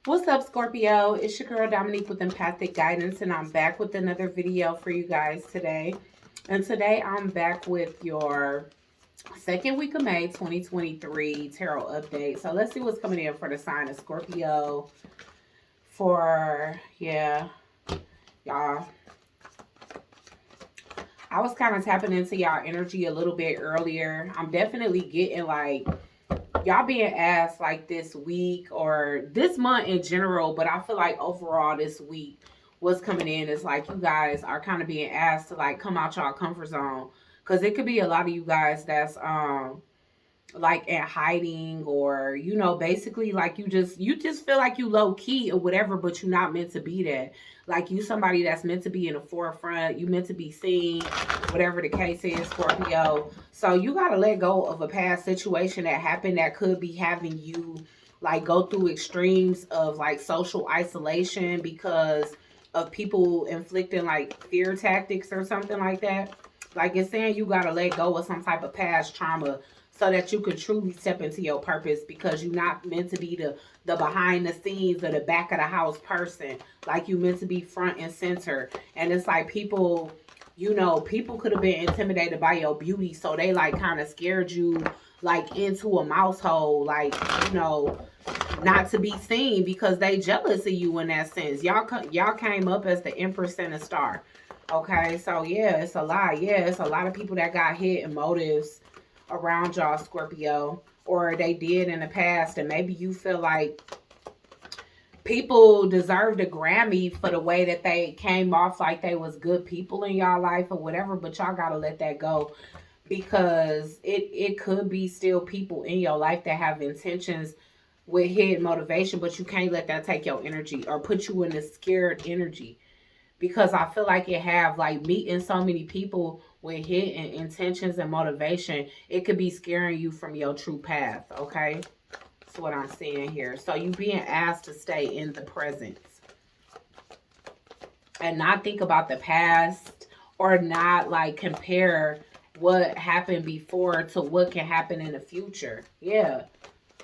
What's up, Scorpio? It's your girl Dominique with Empathic Guidance, and I'm back with another video for you guys today. And today I'm back with your second week of May 2023 tarot update. So let's see what's coming in for the sign of Scorpio for, y'all. I was kind of tapping into y'all energy a little bit earlier. I'm definitely getting like y'all being asked like this week or this month in general, but I feel like overall this week what's coming in is like you guys are kind of being asked to like come out y'all comfort zone, because it could be a lot of you guys that's like in hiding, or basically like you just feel like you low key or whatever, but you're not meant to be that. Like you somebody that's meant to be in the forefront, you meant to be seen, whatever the case is, Scorpio. So you got to let go of a past situation that happened that could be having you like go through extremes of like social isolation because of people inflicting like fear tactics or something like that. Like it's saying you got to let go of some type of past trauma so that you can truly step into your purpose, because you're not meant to be the behind the scenes or the back of the house person. Like you meant to be front and center. And it's like people could have been intimidated by your beauty, so they like kind of scared you like into a mouse hole, like not to be seen because they jealous of you in that sense. Y'all came up as the Empress and a star. Okay, so yeah, it's a lot. Yeah, it's a lot of people that got hit in motives around y'all, Scorpio, or they did in the past, and maybe you feel like people deserved a Grammy for the way that they came off like they was good people in y'all life or whatever, but y'all gotta let that go, because it could be still people in your life that have intentions with hidden motivation, but you can't let that take your energy or put you in a scared energy, because I feel like it have like meeting so many people with hidden intentions and motivation, it could be scaring you from your true path. Okay, that's what I'm seeing here. So you being asked to stay in the present and not think about the past, or not like compare what happened before to what can happen in the future. Yeah.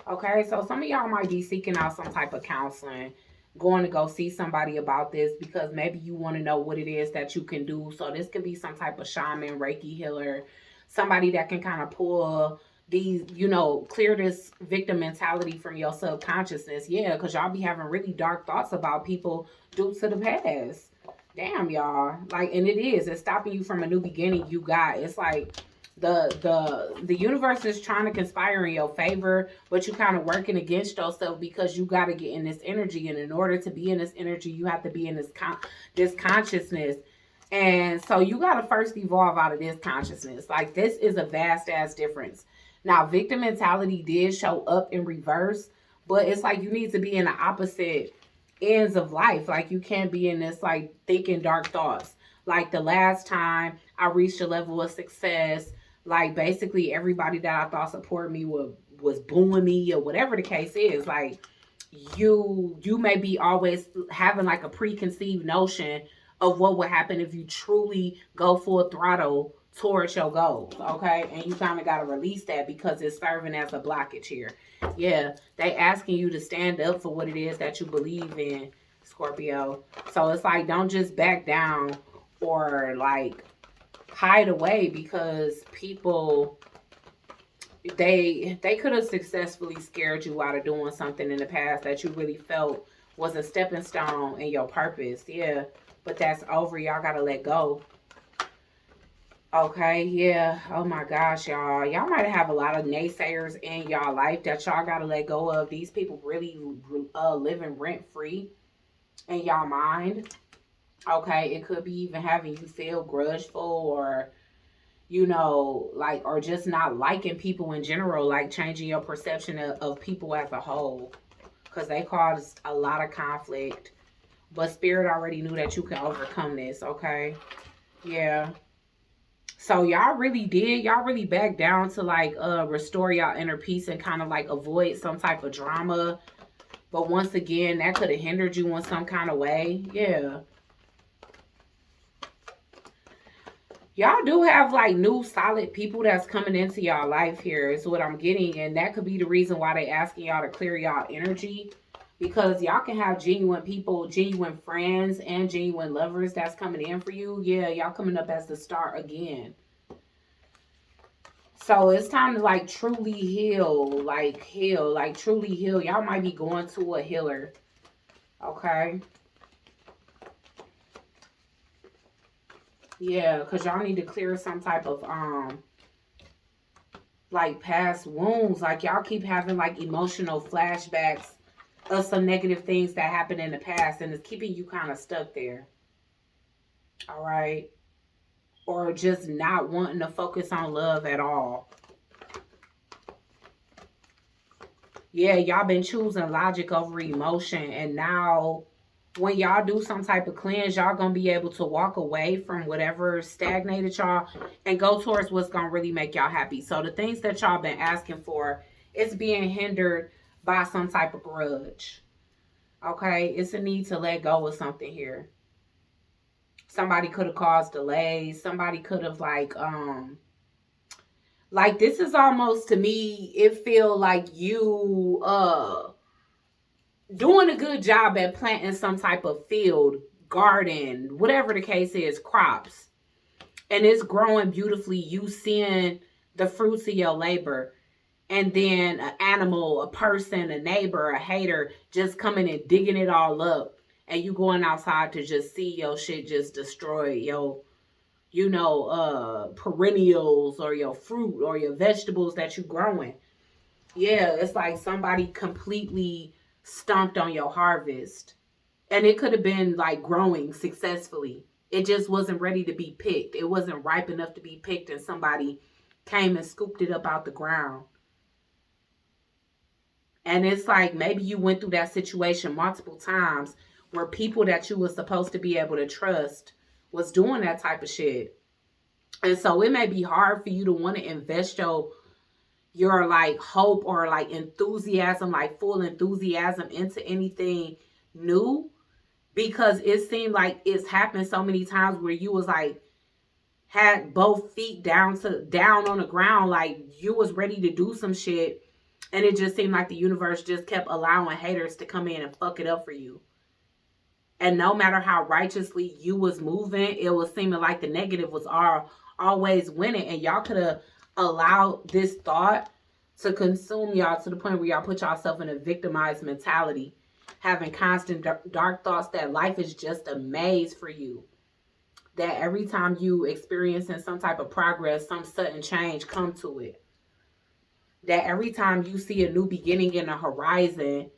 Okay, so some of y'all might be seeking out some type of counseling, going to go see somebody about this, because maybe you want to know what it is that you can do. So this could be some type of shaman, Reiki healer, somebody that can kind of pull these, clear this victim mentality from your subconsciousness. Yeah, because y'all be having really dark thoughts about people due to the past. Damn, y'all. Like, and it's stopping you from a new beginning you got. It's like the universe is trying to conspire in your favor, but you kind of working against yourself because you got to get in this energy, and in order to be in this energy you have to be in this consciousness. And so you got to first evolve out of this consciousness. Like this is a vast ass difference. Now victim mentality did show up in reverse, but it's like you need to be in the opposite ends of life. Like you can't be in this like thinking dark thoughts. Like the last time I reached a level of success, like basically everybody that I thought supported me was booing me or whatever the case is. Like you may be always having like a preconceived notion of what would happen if you truly go full throttle towards your goals. Okay, and you kind of got to release that because it's serving as a blockage here. Yeah, they asking you to stand up for what it is that you believe in, Scorpio. So it's like don't just back down or like hide away, because people they could have successfully scared you out of doing something in the past that you really felt was a stepping stone in your purpose. Yeah, but that's over. Y'all gotta let go. Okay, yeah. Oh my gosh, y'all. Y'all might have a lot of naysayers in y'all life that y'all gotta let go of. These people really living rent free in y'all mind. Okay, it could be even having you feel grudgeful, or like, or just not liking people in general, like changing your perception of people as a whole, because they caused a lot of conflict. But Spirit already knew that you can overcome this, okay? Yeah. So y'all really back down to like restore y'all inner peace and kind of like avoid some type of drama. But once again, that could have hindered you in some kind of way. Yeah. Y'all do have like new solid people that's coming into y'all life here is what I'm getting, and that could be the reason why they asking y'all to clear y'all energy, Because y'all can have genuine people, genuine friends, and genuine lovers that's coming in for you. Yeah, y'all coming up as the star again. So it's time to like truly heal, like truly heal. Y'all might be going to a healer. Okay. Yeah, because y'all need to clear some type of like past wounds. Like y'all keep having like emotional flashbacks of some negative things that happened in the past, and it's keeping you kind of stuck there. All right. Or just not wanting to focus on love at all. Yeah, y'all been choosing logic over emotion, and now when y'all do some type of cleanse, y'all gonna be able to walk away from whatever stagnated y'all and go towards what's gonna really make y'all happy. So the things that y'all been asking for, it's being hindered by some type of grudge. Okay, it's a need to let go of something here. Somebody could have caused delays. Somebody could have like this is almost to me, it feel like you doing a good job at planting some type of field, garden, whatever the case is, crops. And it's growing beautifully. You seeing the fruits of your labor. And then an animal, a person, a neighbor, a hater just coming and digging it all up. And you going outside to just see your shit just destroy your, perennials or your fruit or your vegetables that you growing. Yeah, it's like somebody completely stomped on your harvest. And it could have been like growing successfully. It just wasn't ready to be picked. It wasn't ripe enough to be picked, and somebody came and scooped it up out the ground. And it's like maybe you went through that situation multiple times where people that you were supposed to be able to trust was doing that type of shit. And so it may be hard for you to want to invest your like hope or like enthusiasm, like full enthusiasm into anything new, because it seemed like it's happened so many times where you was like had both feet down on the ground, like you was ready to do some shit, and it just seemed like the universe just kept allowing haters to come in and fuck it up for you. And no matter how righteously you was moving, it was seeming like the negative was always winning. And y'all could have allowed this thought to consume y'all to the point where y'all put yourself in a victimized mentality, having constant dark thoughts that life is just a maze for you. That every time you experiencing some type of progress, some sudden change come to it. That every time you see a new beginning in the horizon,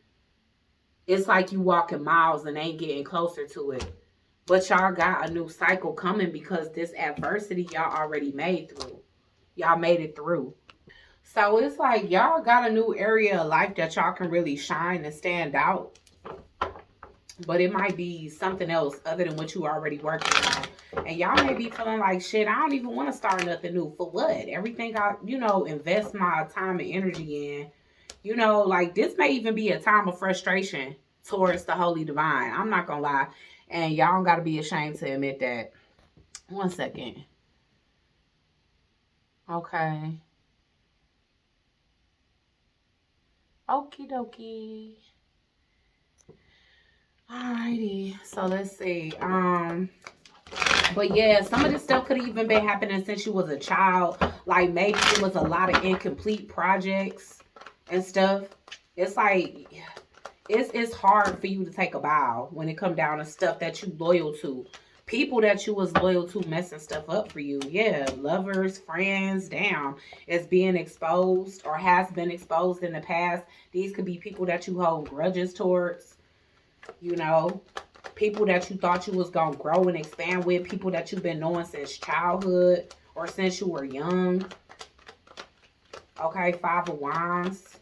it's like you walking miles and ain't getting closer to it. But y'all got a new cycle coming because this adversity y'all already made through. Y'all made it through. So it's like y'all got a new area of life that y'all can really shine and stand out. But it might be something else other than what you already working on. And y'all may be feeling like, shit, I don't even want to start nothing new. For what? Everything I, invest my time and energy in. Like this may even be a time of frustration towards the Holy Divine. I'm not going to lie. And y'all don't got to be ashamed to admit that. One second. Okay. Okie dokie. Alrighty. So let's see. But yeah, some of this stuff could have even been happening since you was a child. Like maybe it was a lot of incomplete projects and stuff. It's like it's hard for you to take a bow when it come down to stuff that you loyal to. People that you was loyal to messing stuff up for you. Yeah, lovers, friends, damn. It's being exposed or has been exposed in the past. These could be people that you hold grudges towards. People that you thought you was going to grow and expand with. People that you've been knowing since childhood or since you were young. Okay, Five of Wands.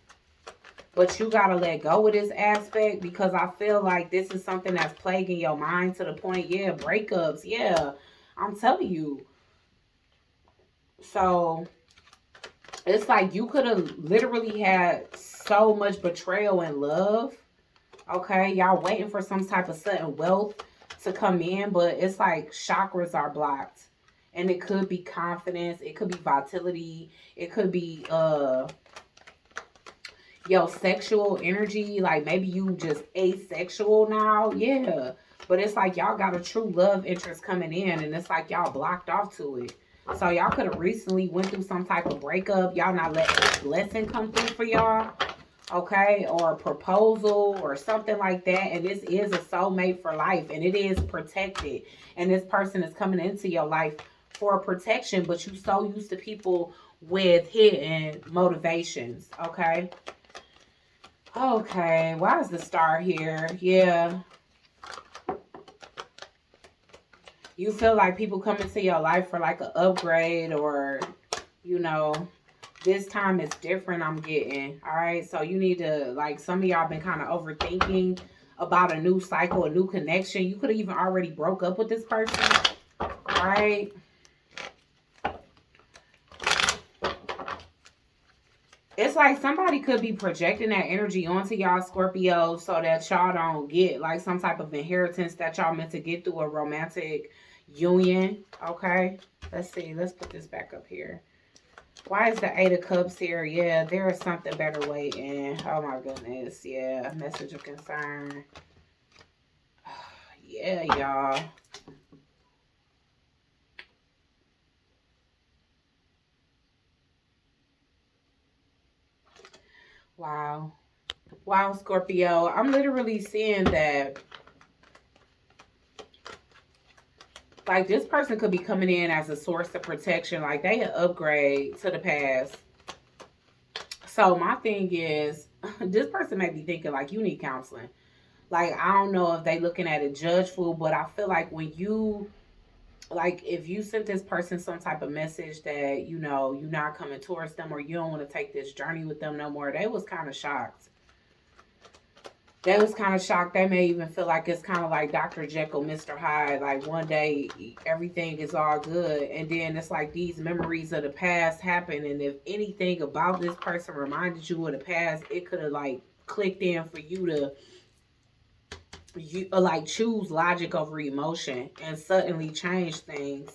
But you got to let go of this aspect because I feel like this is something that's plaguing your mind to the point, yeah, breakups. Yeah, I'm telling you. So, it's like you could have literally had so much betrayal and love. Okay, y'all waiting for some type of sudden wealth to come in, but it's like chakras are blocked. And it could be confidence. It could be vitality. It could be, your sexual energy. Like maybe you just asexual now. Yeah. But it's like y'all got a true love interest coming in and it's like y'all blocked off to it. So y'all could have recently went through some type of breakup. Y'all not letting this blessing come through for y'all. Okay, or a proposal or something like that. And this is a soulmate for life and it is protected. And this person is coming into your life for protection, but you so used to people with hidden motivations. Okay. Okay, why is the star here? Yeah. You feel like people come into your life for like an upgrade or, you know, this time it's different, I'm getting. All right. So you need to, like, some of y'all been kind of overthinking about a new cycle, a new connection. You could have even already broke up with this person. All right. It's like somebody could be projecting that energy onto y'all, Scorpio, so that y'all don't get like some type of inheritance that y'all meant to get through a romantic union. Okay. Let's see. Let's put this back up here. Why is the Eight of Cups here? Yeah, there is something better waiting. Oh my goodness. Yeah, message of concern. Yeah, y'all. Wow. Wow, Scorpio. I'm literally seeing that, like, this person could be coming in as a source of protection. Like, they an upgrade to the past. So, my thing is, this person may be thinking, like, you need counseling. Like, I don't know if they looking at it judgeful, but I feel like when you, like, if you sent this person some type of message that, you know, you're not coming towards them or you don't want to take this journey with them no more, they was kind of shocked. They was kind of shocked. They may even feel like it's kind of like Dr. Jekyll, Mr. Hyde. Like one day everything is all good, and then it's like these memories of the past happen. And if anything about this person reminded you of the past, it could have like clicked in for you to like choose logic over emotion and suddenly change things.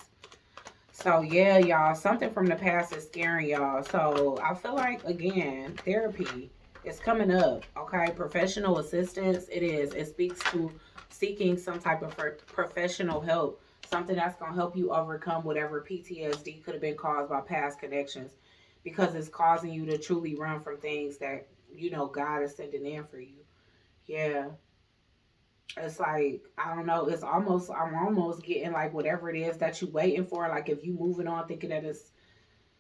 So yeah, y'all, something from the past is scaring y'all. So I feel like again, therapy is coming up. Okay, professional assistance. It is. It speaks to seeking some type of professional help. Something that's gonna help you overcome whatever PTSD could have been caused by past connections, because it's causing you to truly run from things that you know God is sending in for you. Yeah. It's like I don't know. It's almost I'm almost getting like whatever it is that you waiting for. Like if you moving on thinking that it's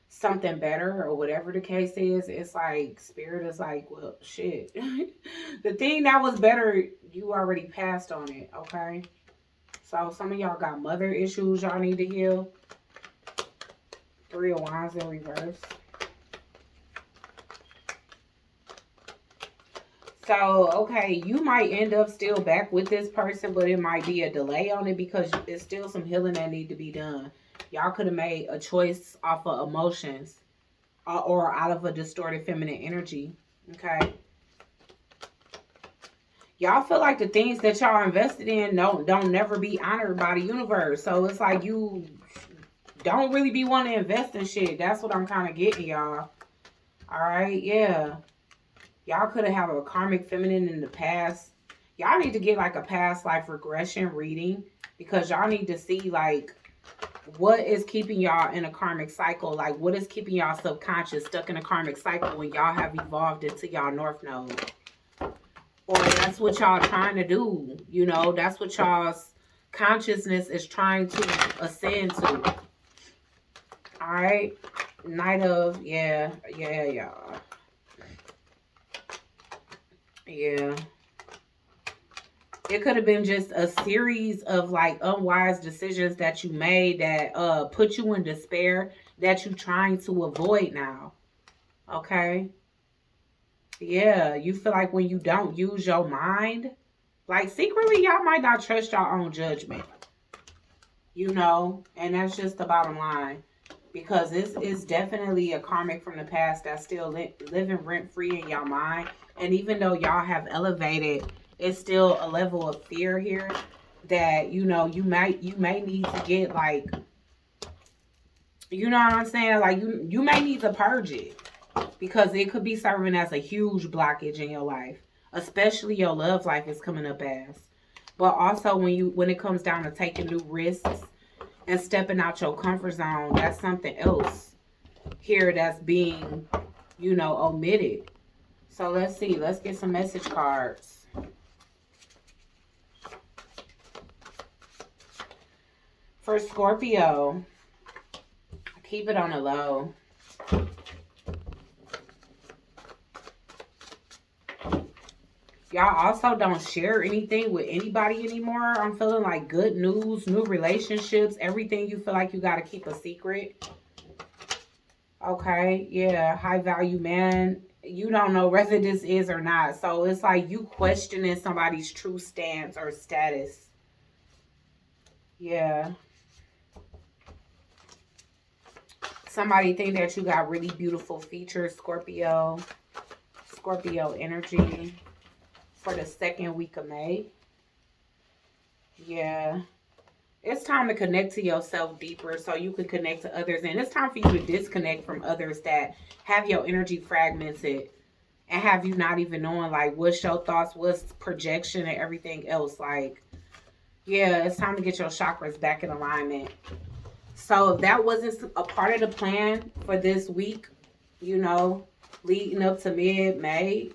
something better or whatever the case is, it's like spirit is like, well, shit. The thing that was better, you already passed on it. Okay. So some of y'all got mother issues y'all need to heal. Three of Wands in reverse. So, okay, you might end up still back with this person, but it might be a delay on it because it's still some healing that need to be done. Y'all could have made a choice off of emotions or out of a distorted feminine energy. Okay. Y'all feel like the things that y'all invested in don't never be honored by the universe. So it's like you don't really be wanting to invest in shit. That's what I'm kind of getting, y'all. All right, yeah. Y'all could have a karmic feminine in the past. Y'all need to get like a past life regression reading because y'all need to see like what is keeping y'all in a karmic cycle. Like what is keeping y'all subconscious stuck in a karmic cycle when y'all have evolved into y'all north node. Or that's what y'all trying to do. You know, that's what y'all's consciousness is trying to ascend to. All right. Night of, yeah, y'all. Yeah. It could have been just a series of like unwise decisions that you made that put you in despair that you're trying to avoid now. Okay? Yeah, you feel like when you don't use your mind, like secretly y'all might not trust your own judgment. You know, and that's just the bottom line. Because this is definitely a karmic from the past that's still living rent free in your mind. And even though y'all have elevated, it's still a level of fear here that you know you may need to get like, you know what I'm saying? Like you may need to purge it. because it could be serving as a huge blockage in your life, especially your love life is coming up as. But also when it comes down to taking new risks and stepping out your comfort zone, that's something else here that's being, omitted. So let's see. Let's get some message cards. For Scorpio, keep it on the low. Y'all also don't share anything with anybody anymore. I'm feeling like good news, new relationships, everything you feel like you got to keep a secret. Okay, yeah, high value man. You don't know whether this is or not. So it's like you questioning somebody's true stance or status. Yeah. Somebody think that you got really beautiful features, Scorpio. Scorpio energy for the second week of May. Yeah. It's time to connect to yourself deeper so you can connect to others. And it's time for you to disconnect from others that have your energy fragmented and have you not even knowing, like, what's your thoughts, what's projection, and everything else. Like, yeah, it's time to get your chakras back in alignment. So if that wasn't a part of the plan for this week, leading up to mid-May,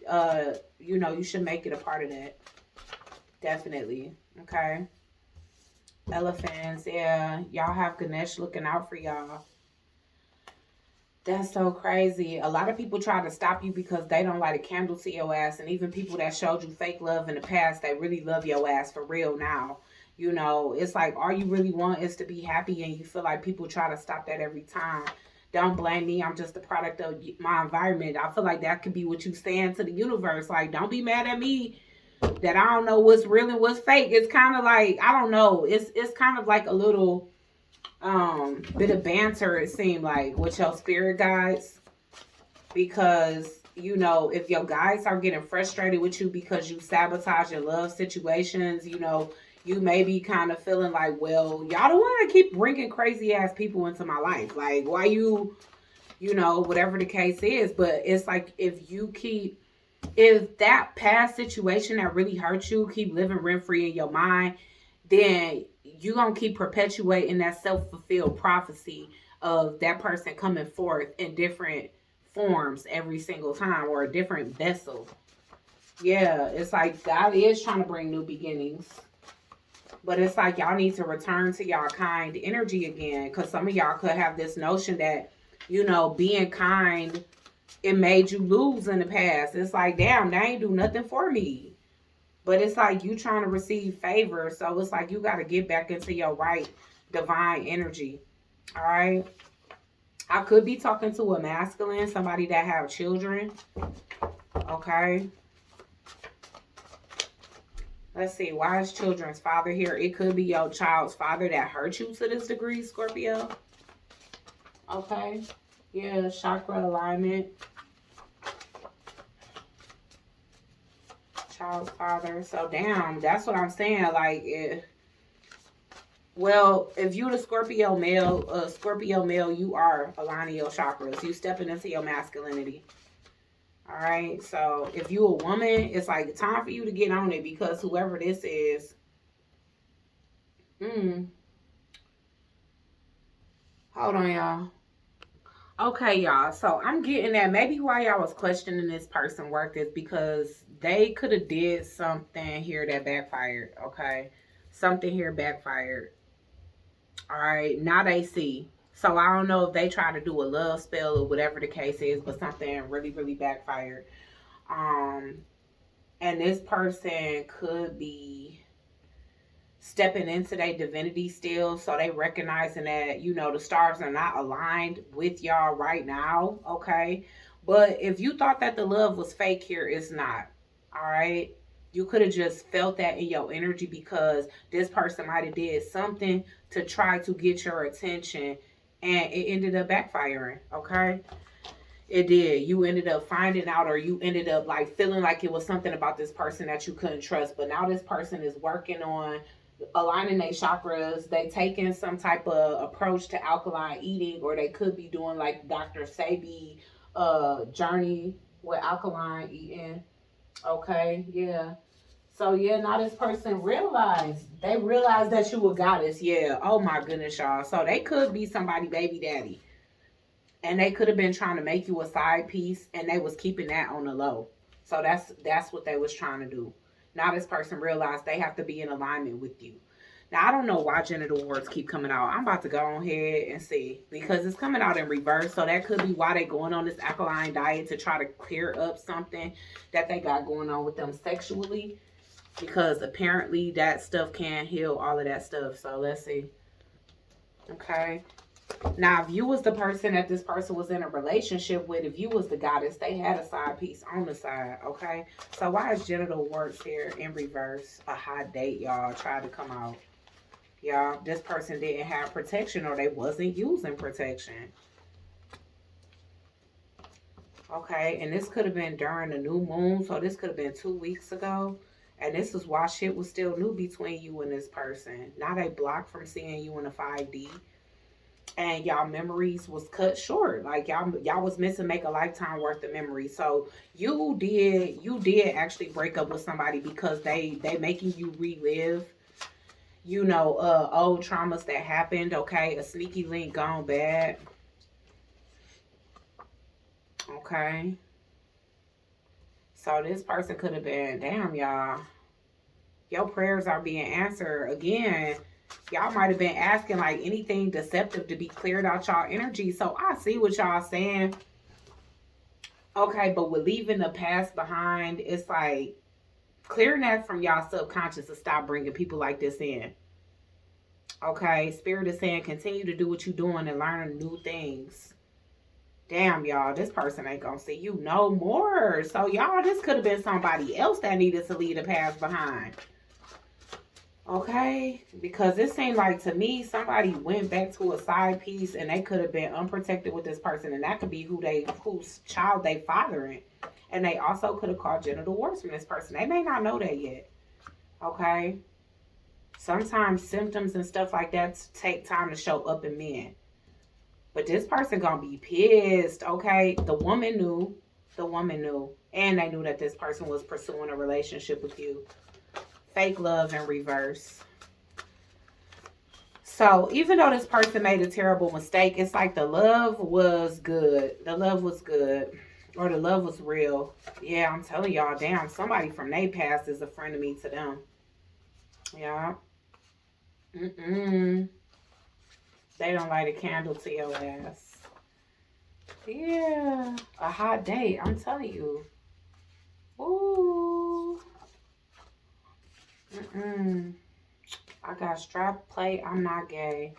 you should make it a part of that. Definitely. Okay. Elephants, yeah. Y'all have Ganesh looking out for y'all. That's so crazy. A lot of people try to stop you because they don't light a candle to your ass. And even people that showed you fake love in the past, they really love your ass for real now. It's like all you really want is to be happy, and you feel like people try to stop that every time. Don't blame me. I'm just a product of my environment. I feel like that could be what you saying to the universe. Like, don't be mad at me that I don't know what's real and what's fake. It's kind of like, I don't know. It's kind of like a little bit of banter, it seemed like, with your spirit guides. Because, if your guides are getting frustrated with you because you sabotage your love situations, you may be kind of feeling like, well, y'all don't want to keep bringing crazy ass people into my life. Like, why you, whatever the case is. But it's like, if that past situation that really hurt you keep living rent free in your mind, then you're going to keep perpetuating that self-fulfilled prophecy of that person coming forth in different forms every single time, or a different vessel. Yeah, it's like God is trying to bring new beginnings. But it's like y'all need to return to y'all kind energy again. Because some of y'all could have this notion that, being kind, it made you lose in the past. It's like, damn, they ain't do nothing for me. But it's like you trying to receive favor. So it's like you got to get back into your right divine energy. All right. I could be talking to a masculine, somebody that have children. Okay. Let's see. Why is children's father here? It could be your child's father that hurt you to this degree, Scorpio. Okay. Yeah, chakra alignment. Child's father. So, damn, that's what I'm saying. Like, if you the Scorpio male, you are aligning your chakras. You stepping into your masculinity. All right. So if you a woman, it's like time for you to get on it, because whoever this is, hold on, y'all. Okay, y'all. So I'm getting that maybe why y'all was questioning this person work is because they could have did something here that backfired. Okay. Something here backfired. All right. Now they see. So I don't know if they try to do a love spell or whatever the case is, but something really, really backfired. And this person could be stepping into their divinity still. So they recognizing that, the stars are not aligned with y'all right now. Okay. But if you thought that the love was fake here, it's not. All right. You could have just felt that in your energy because this person might have did something to try to get your attention, and it ended up backfiring. Okay. It did. You ended up finding out, or you ended up like feeling like it was something about this person that you couldn't trust. But now this person is working on aligning their chakras. They taking some type of approach to alkaline eating, or they could be doing like Dr. Sebi journey with alkaline eating. Okay, yeah. So yeah, now this person they realized that you a goddess. Yeah. Oh my goodness, y'all. So they could be somebody baby daddy. And they could have been trying to make you a side piece and they was keeping that on the low. So that's what they was trying to do. Now this person realized they have to be in alignment with you. Now I don't know why genital warts keep coming out. I'm about to go on ahead and see because it's coming out in reverse. So that could be why they going on this alkaline diet to try to clear up something that they got going on with them sexually. Because apparently that stuff can heal all of that stuff. So let's see. Okay. Now, if you was the person that this person was in a relationship with, if you was the goddess, they had a side piece on the side, okay? So why is genital warts here in reverse? A hot date, y'all, tried to come out. Y'all, this person didn't have protection or they wasn't using protection. Okay, and this could have been during the new moon, so this could have been 2 weeks ago. And this is why shit was still new between you and this person. Now they blocked from seeing you in a 5D. And y'all memories was cut short. Like y'all was missing make a lifetime worth of memories. So you did actually break up with somebody because they making you relive, old traumas that happened. Okay, a sneaky link gone bad. Okay. So this person could have been, damn y'all. Your prayers are being answered again. Y'all might have been asking like anything deceptive to be cleared out y'all energy. So I see what y'all saying. Okay, but with leaving the past behind, it's like clearing that from y'all subconscious to stop bringing people like this in. Okay, Spirit is saying continue to do what you're doing and learn new things. Damn, y'all, this person ain't gonna see you no more. So y'all, this could have been somebody else that needed to leave the past behind. Okay, because it seemed like to me somebody went back to a side piece and they could have been unprotected with this person, and that could be whose child they fathering, and they also could have caught genital warts from this person. They may not know that yet. Okay, sometimes symptoms and stuff like that take time to show up in men, but this person gonna be pissed. Okay, the woman knew, and they knew that this person was pursuing a relationship with you. Fake love in reverse. So even though this person made a terrible mistake, it's like the love was good. The love was good. Or the love was real. Yeah, I'm telling y'all, damn, somebody from their past is a friend of me to them. Yeah. They don't light a candle to your ass. Yeah. A hot date, I'm telling you. Ooh. I got strap plate. I'm not gay.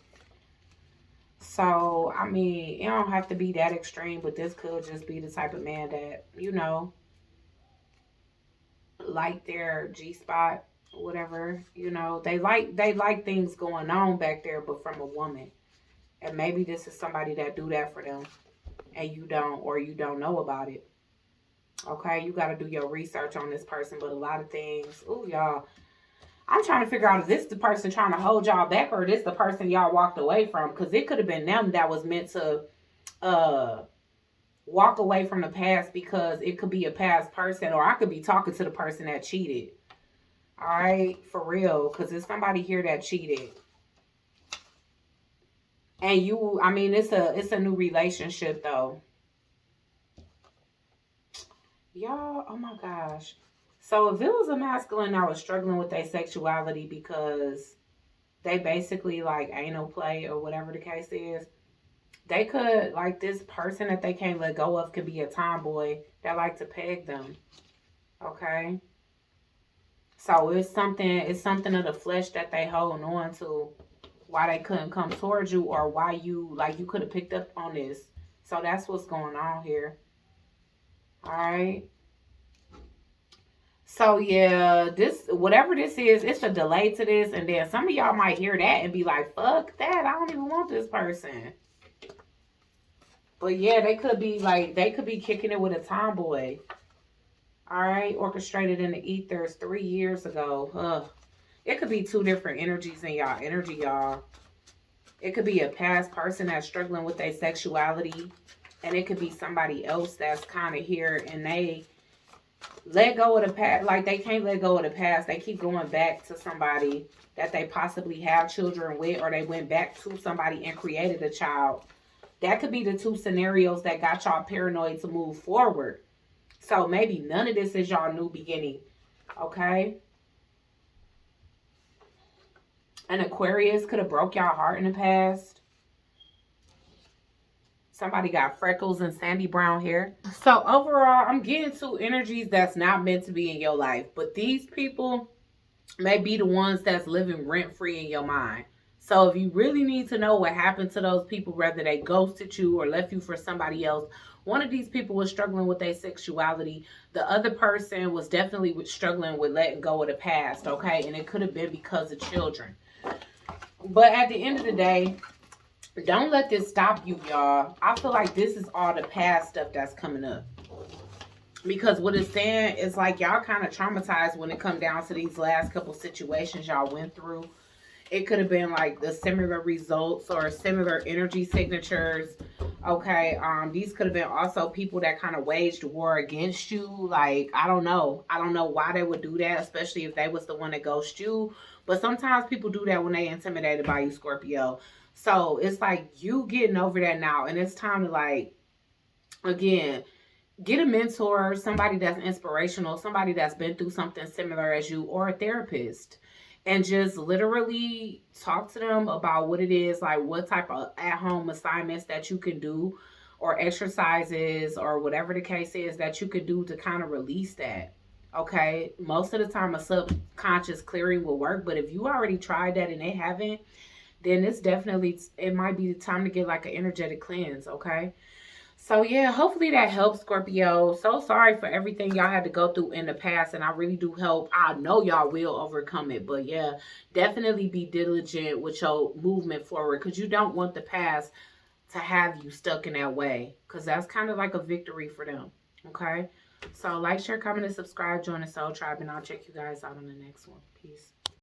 So, I mean, it don't have to be that extreme, but this could just be the type of man that, like their G-spot, whatever, they like things going on back there, but from a woman. And maybe this is somebody that do that for them and you don't, or you don't know about it. Okay, you got to do your research on this person, but a lot of things, ooh, y'all, I'm trying to figure out, is this the person trying to hold y'all back, or is this the person y'all walked away from? Because it could have been them that was meant to walk away from the past, because it could be a past person, or I could be talking to the person that cheated. All right, for real, because there's somebody here that cheated. And it's a new relationship though. Y'all, oh my gosh. So if it was a masculine that was struggling with their sexuality because they basically like anal play or whatever the case is, they could, like, this person that they can't let go of could be a tomboy that like to peg them. Okay? So it's something of the flesh that they hold on to, why they couldn't come towards you, or why you could have picked up on this. So that's what's going on here. All right? So yeah, whatever this is, it's a delay to this, and then some of y'all might hear that and be like, fuck that, I don't even want this person. But yeah, they could be kicking it with a tomboy. All right, orchestrated in the ethers 3 years ago. It could be 2 different energies in y'all energy, y'all. It could be a past person that's struggling with their sexuality. And it could be somebody else that's kind of here and they let go of the past. Like they can't let go of the past. They keep going back to somebody that they possibly have children with, or they went back to somebody and created a child. That could be the two scenarios that got y'all paranoid to move forward. So maybe none of this is y'all new beginning. Okay? An Aquarius could have broke y'all heart in the past. Somebody got freckles and sandy brown hair. So overall, I'm getting two energies that's not meant to be in your life. But these people may be the ones that's living rent-free in your mind. So if you really need to know what happened to those people, whether they ghosted you or left you for somebody else, one of these people was struggling with their sexuality. The other person was definitely struggling with letting go of the past, okay? And it could have been because of children. But at the end of the day, don't let this stop you, y'all. I feel like this is all the past stuff that's coming up. Because what it's saying is like y'all kind of traumatized when it come down to these last couple situations y'all went through. It could have been like the similar results or similar energy signatures. Okay, these could have been also people that kind of waged war against you. Like, I don't know. I don't know why they would do that, especially if they was the one that ghosted you. But sometimes people do that when they intimidated by you, Scorpio. So it's like you getting over that now, and it's time to like, again, get a mentor, somebody that's inspirational, somebody that's been through something similar as you, or a therapist. And just literally talk to them about what it is, like what type of at-home assignments that you can do, or exercises, or whatever the case is that you could do to kind of release that. Okay? Most of the time, a subconscious clearing will work, but if you already tried that and they haven't, then it's definitely, it might be the time to get like an energetic cleanse, okay? So yeah, hopefully that helps, Scorpio. So sorry for everything y'all had to go through in the past, and I really do hope, I know y'all will overcome it. But yeah, definitely be diligent with your movement forward, because you don't want the past to have you stuck in that way, because that's kind of like a victory for them. Okay? So like, share, comment, and subscribe. Join the Soul Tribe, and I'll check you guys out on the next one. Peace.